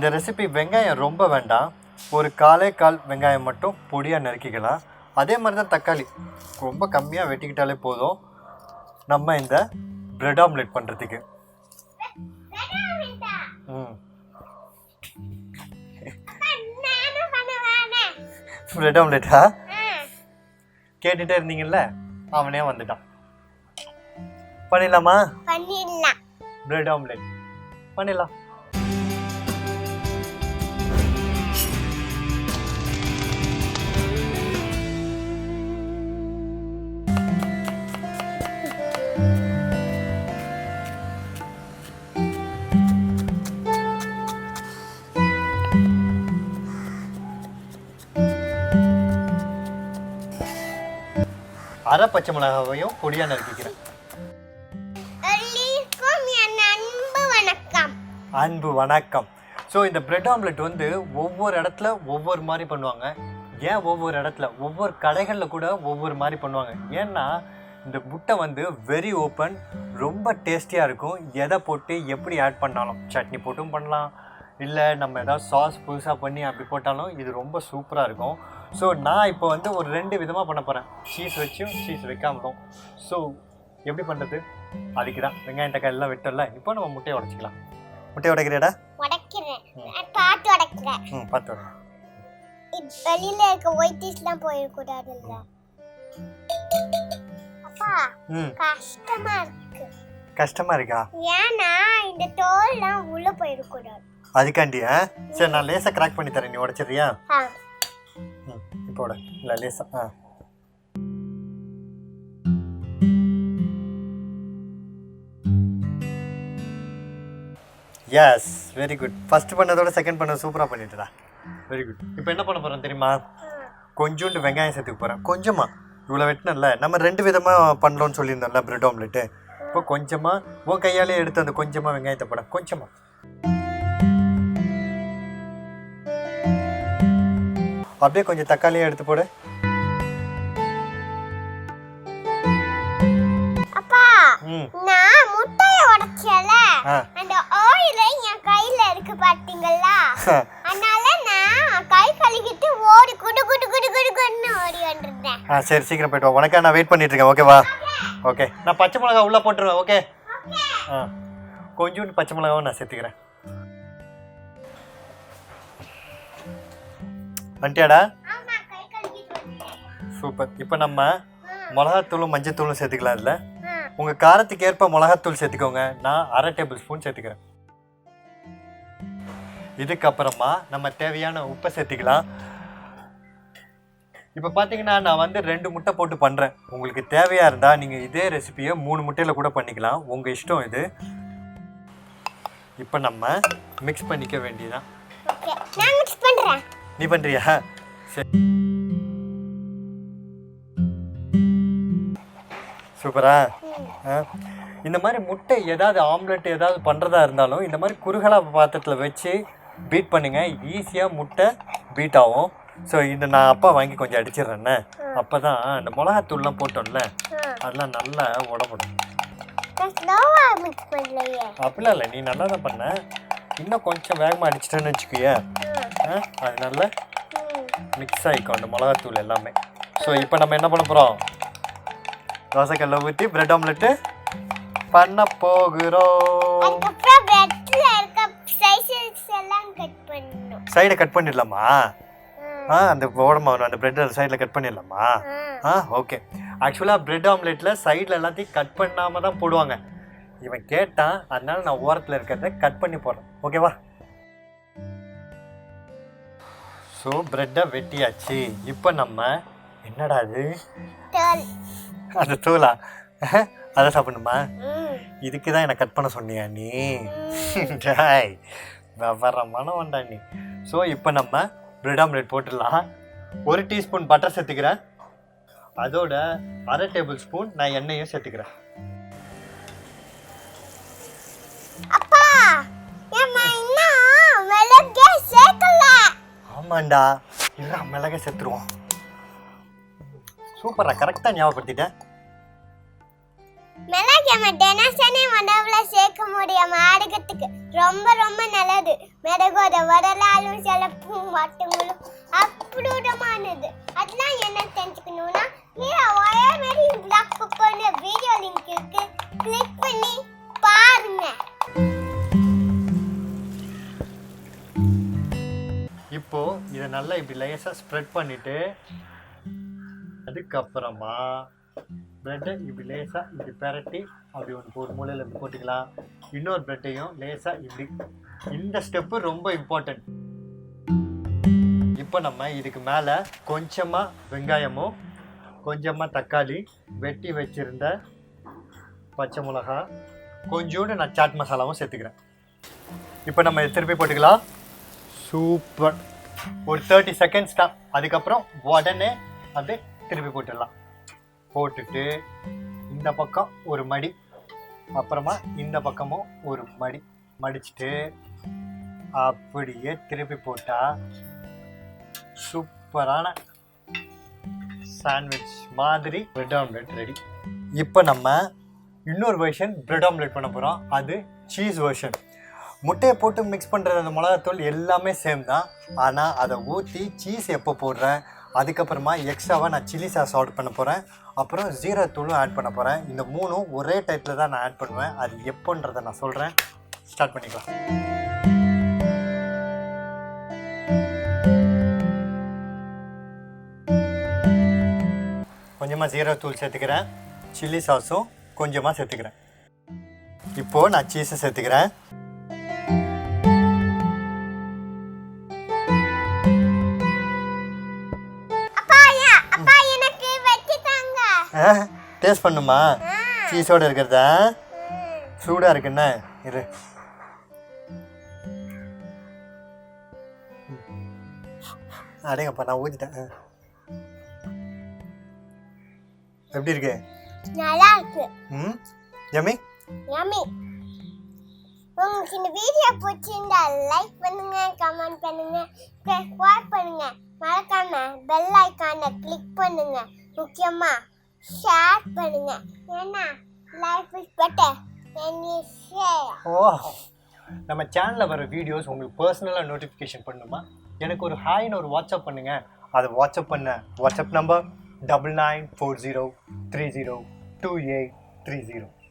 இந்த ரெசிபி வெங்காயம் ரொம்ப வேண்டாம், ஒரு கால் வெங்காயம் மட்டும் பொடியாக நறுக்கிக்கலாம். அதே மாதிரி தான் தக்காளி ரொம்ப கம்மியாக வெட்டிக்கிட்டாலே போதும் நம்ம இந்த பிரெட் ஆம்லெட் பண்ணுறதுக்கு. பிரெட் ஆம்லெட்டா கேட்டுட்டே இருந்தீங்கல்ல, அவனே வந்துட்டான். பண்ணிடலாமா? பண்ணிடலாம். பிரெட் ஆம்லெட் பண்ணிடலாம். அரை பச்சை மிளகாவையும் பொடியாக நறுக்கிக்கிறேன். அன்பு வணக்கம். ஸோ இந்த பிரெட் ஆம்லெட் வந்து ஒவ்வொரு இடத்துல ஒவ்வொரு மாதிரி பண்ணுவாங்க. ஏன் ஒவ்வொரு இடத்துல ஒவ்வொரு கடைகளில் கூட ஒவ்வொரு மாதிரி பண்ணுவாங்க. ஏன்னா இந்த முட்டை வந்து வெரி ஓப்பன், ரொம்ப டேஸ்டியாக இருக்கும். எதை போட்டு எப்படி ஆட் பண்ணாலும், சட்னி போட்டும் பண்ணலாம், இல்லை நம்ம ஏதாவது சாஸ் புதுசாக பண்ணி அப்படி போட்டாலும் இது ரொம்ப சூப்பராக இருக்கும். ஸோ நான் இப்போ வந்து ஒரு 2 விதமாக பண்ண போகிறேன். சீஸ் வச்சும் சீஸ் வைக்காமலும். ஸோ எப்படி பண்ணுறது, அதுக்கு தான் வெங்காயம் தக்காளி எல்லாம் விட்டோம்ல. இப்போ நம்ம முட்டையை உடைச்சிக்கலாம். முட்டையை உடைக்கிறேடா? உடைக்கிறேன். பார்த்து உடைக்கிறேன். பார்த்து உடை. வெளியில இருக்க ஒயிட்டிஸ்லாம் போயிடக்கூடாதுல்ல அப்பா. கஷ்டமா இருக்கு. கஷ்டமா இருக்கா? ஏன்னா இந்த தோல்லாம் உள்ள போயிடக்கூடாது. அதுக்காண்டியா? சரி, நான் லேசாக கிராக் பண்ணி தரேன், நீ உடைச்சிடுறியா? இப்போ உட. இல்லை லேசா. Yes, very good. ஃபர்ஸ்ட் பண்ணதோட செகண்ட் பண்ண சூப்பராக பண்ணிட்டுடா. Very good. இப்போ என்ன பண்ண போகிறோம் தெரியுமா? கொஞ்சோண்டு வெங்காயம் சேர்த்துக்க போகிறேன். கொஞ்சமாக, இவ்வளோ வெட்டினல நம்ம 2 விதமாக பண்ணலோன்னு சொல்லியிருந்தோம்ல பிரெட் ஆம்லெட்டு. இப்போ கொஞ்சமாக உன் கையாலே எடுத்து அந்த கொஞ்சமாக வெங்காயத்தை போட. கொஞ்சமாக அப்படியே கொஞ்சம் தக்காளியை எடுத்து போடு. அப்பா, நான் முட்டையை உடைச்சல, அந்த ஆயில் என் கையில இருக்கு பாத்தீங்களா? அதனால நான் கை கழுவிட்டு ஓடி குடு குடு குடு குடுன்னு ஓடி வந்திருந்தேன். சரி, சீக்கிரம் போய்ட்டு வா. உனக்கா நான் வெயிட் பண்ணிட்டு இருக்கேன். ஓகேவா? ஓகே. நான் பச்சை மிளகா உள்ளே போட்டுருவேன். ஓகே. கொஞ்சோண்டு பச்சை மிளகாவும் நான் சேர்த்துக்கிறேன். வந்துட்டியாடா? சூப்பர். இப்போ நம்ம மிளகாத்தூளும் மஞ்சத்தூளும் சேர்த்துக்கலாம். இல்லை, உங்கள் காரத்துக்கு ஏற்ப மிளகாத்தூள் சேர்த்துக்கோங்க. நான் அரை டேபிள் ஸ்பூன் சேர்த்துக்கிறேன். இதுக்கப்புறமா நம்ம தேவையான உப்பை சேர்த்துக்கலாம். இப்போ பார்த்தீங்கன்னா நான் வந்து 2 முட்டை போட்டு பண்ணுறேன். உங்களுக்கு தேவையாக இருந்தால் நீங்கள் இதே ரெசிபியை 3 முட்டையில் கூட பண்ணிக்கலாம். உங்கள் இஷ்டம் இது. இப்போ நம்ம மிக்ஸ் பண்ணிக்க வேண்டியதான். நீ பண்ணுறியா? சரி, சூப்பரா. இந்த மாதிரி முட்டை ஏதாவது ஆம்லெட் ஏதாவது பண்ணுறதா இருந்தாலும் இந்த மாதிரி குறுகலா பாத்திரத்தில் வச்சு பீட் பண்ணுங்கள். ஈஸியாக முட்டை பீட் ஆகும். ஸோ இது நான் அப்பா வாங்கி கொஞ்சம் அடிச்சிடுறேன்னே. அப்போ தான் இந்த மிளகாத்தூள்லாம் போட்டோம்ல, அதெல்லாம் நல்லா உடம்படும். அப்படிலாம் இல்லை, நீ நல்லா தான் பண்ண. இன்னும் கொஞ்சம் வேகமாக அடிச்சிட்டேன்னு வச்சுக்கோயே, அது நல்லா மிக்ஸ் ஆகிக்கும் அந்த மிளகாத்தூள் எல்லாமே. ஸோ இப்போ நம்ம என்ன பண்ண போகிறோம்? தோசைக்கல்ல ஊற்றி பிரெட் ஆம்லெட்டு பண்ண போகிறோம். சைடை கட் பண்ணிடலாமா? அந்த ஓடமாக அந்த பிரெட் சைடில் கட் பண்ணிடலாமா? ஓகே. ஆக்சுவலாக பிரெட் ஆம்லெட்டில் சைடில் எல்லாத்தையும் கட் பண்ணாமல் தான் போடுவாங்க. இவன் கேட்டான், அதனால நான் ஓரத்தில் இருக்கிறத கட் பண்ணி போடுறேன். ஓகேவா? ஸோ பிரெட்டை வெட்டியாச்சு. இப்போ நம்ம என்னடா அது, அந்த தூளா? அதை சாப்பிடணுமா? இதுக்கு தான் என்னை கட் பண்ண சொன்னியா நீ? வர மனம் வேண்டா நீ. ஸோ இப்போ நம்ம பிரெட் ஆம்லெட் போட்டுடலாம். 1 டீஸ்பூன் பட்டர் சேர்த்துக்கிறேன். அதோட அரை டேபிள் ஸ்பூன் நான் எண்ணெயும் சேர்த்துக்கிறேன். ஆமாண்டா, இல்லை மிளகா சேர்த்துருவோம். சூப்பரா, கரெக்டாக ஞாபகப்படுத்திட்டேன். மிளகாய் தினசரி உணவுல சேர்க்க முடியாம ஆரோக்கியத்துக்கு ரொம்ப ரொம்ப நல்லது. மிளகோட வரலாறும் சிலப்பும் வட்டங்களும் அற்புதமானது. அதெல்லாம் என்ன தெரிஞ்சுக்கணும்னா ஒரே மாதிரி பிளாக் பக்கம்னு வீடியோ லிங்க் இருக்கு, கிளிக் பண்ணி பாருங்க. இப்போ இதை நல்லா இப்படி லேசாக ஸ்ப்ரெட் பண்ணிட்டு அதுக்கப்புறமா ப்ரெட்டை இப்படி லேசாக இப்படி பெரட்டி அப்படி ஒரு மூலையில் இப்படி போட்டுக்கலாம். இன்னொரு ப்ரெட்டையும் லேசாக இப்படி. இந்த ஸ்டெப்பு ரொம்ப இம்பார்ட்டன்ட். இப்போ நம்ம இதுக்கு மேலே கொஞ்சமாக வெங்காயமும் கொஞ்சமாக தக்காளி, வெட்டி வச்சுருந்த பச்சை மிளகா, கொஞ்சோண்டு நான் சாட் மசாலாவும் சேர்த்துக்கிறேன். இப்போ நம்ம திருப்பி போட்டுக்கலாம். சூப்பர். ஒரு 30 செகண்ட்ஸ் தான். அதுக்கப்புறம் உடனே அப்படியே திருப்பி போட்டுடலாம். போட்டுட்டு இந்த பக்கம் ஒரு மடி, அப்புறமா இந்த பக்கமும் ஒரு மடி மடிச்சுட்டு அப்படியே திருப்பி போட்டால் சூப்பரான சாண்ட்விச் மாதிரி பிரெட் ஆம்லெட் ரெடி. இப்போ நம்ம இன்னொரு வெர்ஷன் பிரெட் ஆம்லெட் பண்ண போகிறோம். அது சீஸ் வெர்ஷன். முட்டையை போட்டு மிக்ஸ் பண்ணுற அந்த மிளகாத்தூள் எல்லாமே சேம் தான். ஆனால் அதை ஊற்றி சீஸ் எப்போ போடுறேன், அதுக்கப்புறமா எக்ஸ்ட்ராவாக நான் சில்லி சாஸ் ஆட் பண்ண போகிறேன், அப்புறம் ஜீரகத்தூளும் ஆட் பண்ண போகிறேன். இந்த மூணும் ஒரே டைப்பில் தான் நான் ஆட் பண்ணுவேன். அது எப்போன்றதை நான் சொல்கிறேன். ஸ்டார்ட் பண்ணிக்கலாம். கொஞ்சமாக ஜீரகத்தூள் சேர்த்துக்கிறேன், சில்லி சாஸும் கொஞ்சமாக சேர்த்துக்கிறேன். இப்போது நான் சீஸை சேர்த்துக்கிறேன். டேஸ்ட் பண்ணுமா? சீஸோடு இருக்கிறதா? சூடாக இருக்குண்ணே இரு. அடேங்கப்பா, நான் ஊற்றிட்டேன். எப்படி இருக்கு? நல்லா இருக்கு. Yummy yummy. உங்களுக்கு இந்த வீடியோ பிடிச்சிருந்தா லைக் பண்ணுங்க, கமெண்ட் பண்ணுங்க, சப்ஸ்கிரைப் பண்ணுங்க, மறக்காம பெல் ஐகானை கிளிக் பண்ணுங்க. முக்கியமா ஷேர் பண்ணுங்க. ஏன்னா life is better when you share. நம்ம சேனலில் வர வீடியோஸ் உங்களுக்கு பர்சனலாக நோட்டிஃபிகேஷன் பண்ணுமா? எனக்கு ஒரு ஹாய்னு ஒரு வாட்ஸ்அப் பண்ணுங்கள். அதை வாட்ஸ்அப் பண்ண வாட்ஸ்அப் நம்பர் 9940302830.